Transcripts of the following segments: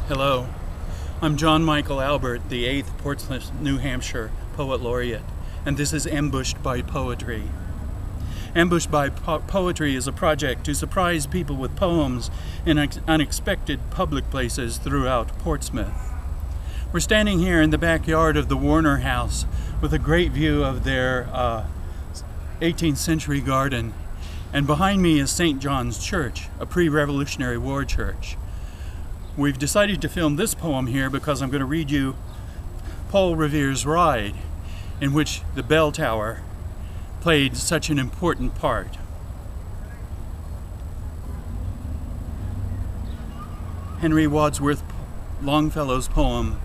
Hello, I'm John Michael Albert, the 8th Portsmouth, New Hampshire Poet Laureate, and this is Ambushed by Poetry. Ambushed by Poetry is a project to surprise people with poems in unexpected public places throughout Portsmouth. We're standing here in the backyard of the Warner House with a great view of their 18th century garden, and behind me is St. John's Church, a pre-Revolutionary War church. We've decided to film this poem here because I'm going to read you Paul Revere's Ride, in which the bell tower played such an important part. Henry Wadsworth Longfellow's poem,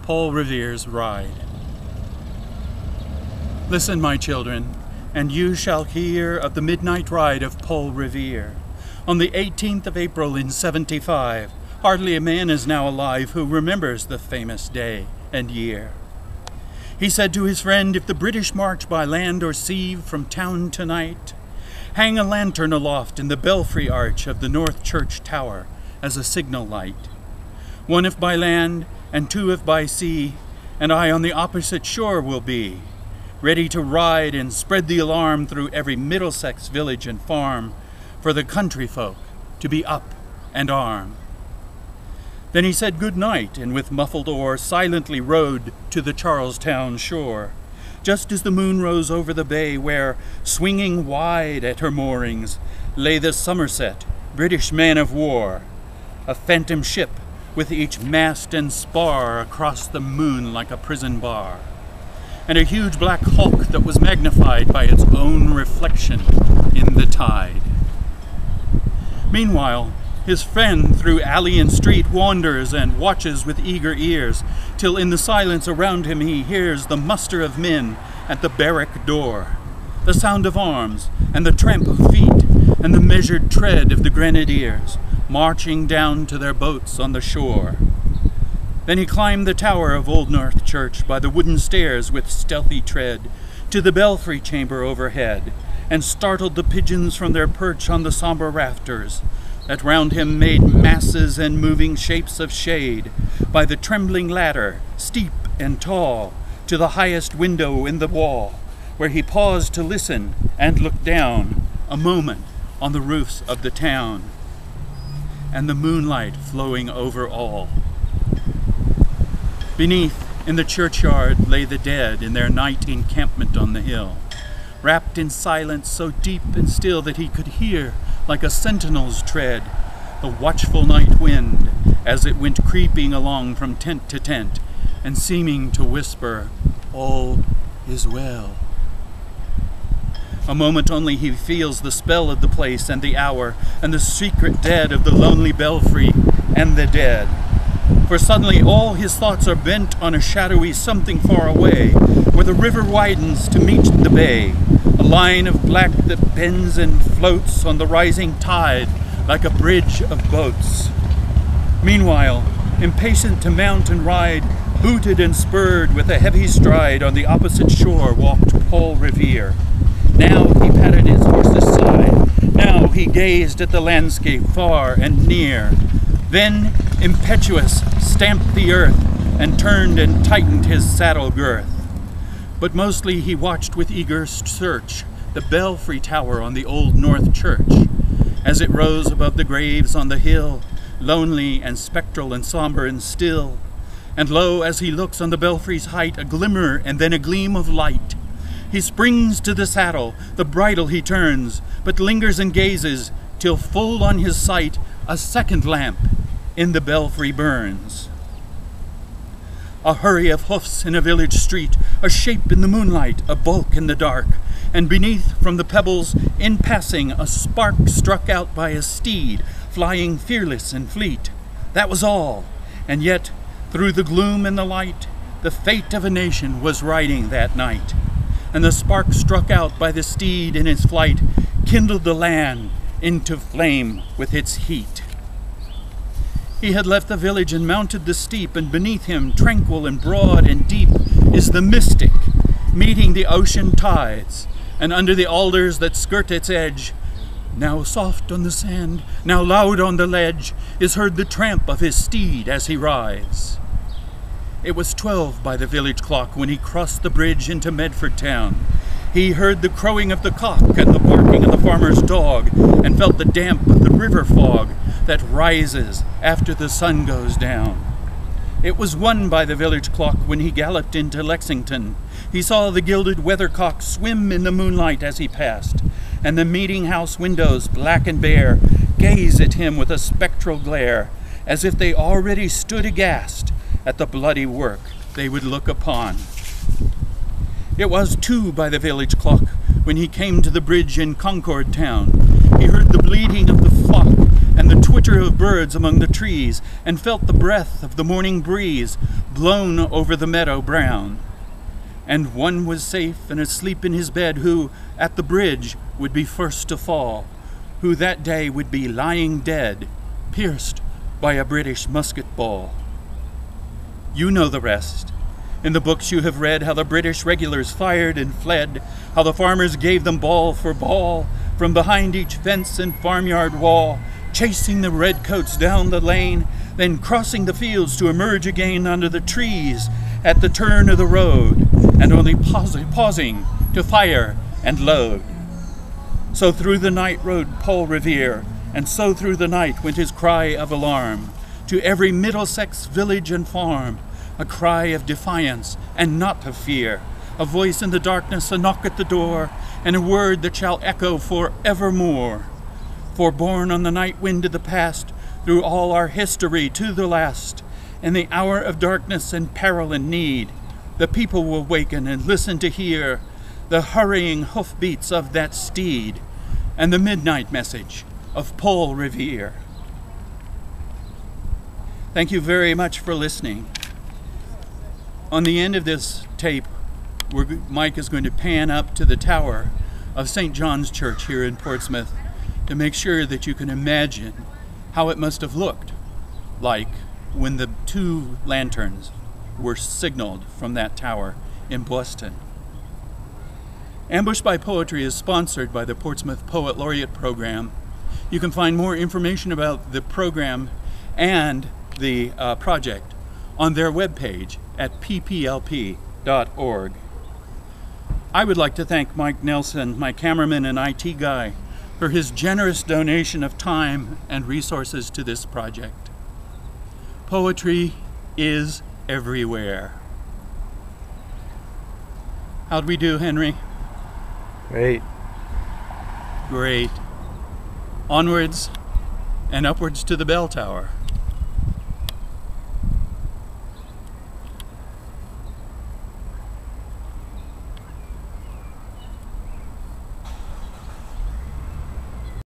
Paul Revere's Ride. Listen, my children, and you shall hear of the midnight ride of Paul Revere. On the 18th of April in 75, hardly a man is now alive who remembers the famous day and year. He said to his friend, if the British march by land or sea from town tonight, hang a lantern aloft in the belfry arch of the North Church Tower as a signal light. One if by land, and two if by sea, and I on the opposite shore will be, ready to ride and spread the alarm through every Middlesex village and farm, for the country folk to be up and armed. Then he said good night, and with muffled oar silently rowed to the Charlestown shore, just as the moon rose over the bay where, swinging wide at her moorings, lay the Somerset, British man of war, a phantom ship with each mast and spar across the moon like a prison bar, and a huge black hulk that was magnified by its own reflection in the tide. Meanwhile, his friend through alley and street wanders and watches with eager ears, till in the silence around him he hears the muster of men at the barrack door, the sound of arms and the tramp of feet and the measured tread of the grenadiers, marching down to their boats on the shore. Then he climbed the tower of Old North Church by the wooden stairs with stealthy tread to the belfry chamber overhead, and startled the pigeons from their perch on the sombre rafters, that round him made masses and moving shapes of shade, by the trembling ladder, steep and tall, to the highest window in the wall, where he paused to listen and look down a moment on the roofs of the town, and the moonlight flowing over all. Beneath, in the churchyard, lay the dead in their night encampment on the hill, wrapped in silence so deep and still that he could hear, like a sentinel's tread, the watchful night wind as it went creeping along from tent to tent, and seeming to whisper, all is well. A moment only he feels the spell of the place and the hour, and the secret dead of the lonely belfry and the dead. For suddenly all his thoughts are bent on a shadowy something far away, where the river widens to meet the bay, a line of black that bends and floats on the rising tide like a bridge of boats. Meanwhile, impatient to mount and ride, booted and spurred with a heavy stride, on the opposite shore walked Paul Revere. Now he patted his horse's side, now he gazed at the landscape far and near, then, impetuous, stamped the earth and turned and tightened his saddle girth. But mostly he watched with eager search the belfry tower on the Old North Church, as it rose above the graves on the hill, lonely and spectral and somber and still. And lo, as he looks on the belfry's height, a glimmer and then a gleam of light. He springs to the saddle, the bridle he turns, but lingers and gazes, till full on his sight a second lamp in the belfry burns. A hurry of hoofs in a village street, a shape in the moonlight, a bulk in the dark, and beneath from the pebbles, in passing, a spark struck out by a steed, flying fearless and fleet. That was all, and yet, through the gloom and the light, the fate of a nation was riding that night, and the spark struck out by the steed in its flight kindled the land into flame with its heat. He had left the village and mounted the steep, and beneath him, tranquil and broad and deep, is the mystic, meeting the ocean tides, and under the alders that skirt its edge, Now soft on the sand, now loud on the ledge, is heard the tramp of his steed as he rides. It was 12 by the village clock when he crossed the bridge into Medford town. He heard the crowing of the cock and the barking of the farmer's dog, and felt the damp of the river fog that rises after the sun goes down. It was 1 by the village clock when he galloped into Lexington. He saw the gilded weathercock swim in the moonlight as he passed, and the meeting house windows, black and bare, gaze at him with a spectral glare, as if they already stood aghast at the bloody work they would look upon. It was 2 by the village clock when he came to the bridge in Concord town. He heard the bleating of the flock and the twitter of birds among the trees, and felt the breath of the morning breeze blown over the meadow brown. And one was safe and asleep in his bed who, at the bridge, would be first to fall, who that day would be lying dead, pierced by a British musket ball. You know the rest. In the books you have read how the British regulars fired and fled, how the farmers gave them ball for ball from behind each fence and farmyard wall, chasing the redcoats down the lane, then crossing the fields to emerge again under the trees at the turn of the road, and only pausing to fire and load. So through the night rode Paul Revere, and so through the night went his cry of alarm to every Middlesex village and farm, a cry of defiance and not of fear, a voice in the darkness, a knock at the door, and a word that shall echo for evermore. For born on the night wind of the past, through all our history to the last, in the hour of darkness and peril and need, the people will waken and listen to hear the hurrying hoofbeats of that steed and the midnight message of Paul Revere. Thank you very much for listening. On the end of this tape, Mike is going to pan up to the tower of St. John's Church here in Portsmouth to make sure that you can imagine how it must have looked like when the 2 lanterns were signaled from that tower in Boston. Ambush by Poetry is sponsored by the Portsmouth Poet Laureate Program. You can find more information about the program and the project on their webpage at pplp.org. I would like to thank Mike Nelson, my cameraman and IT guy, for his generous donation of time and resources to this project. Poetry is everywhere. How'd we do, Henry? Great. Great. Onwards and upwards to the bell tower.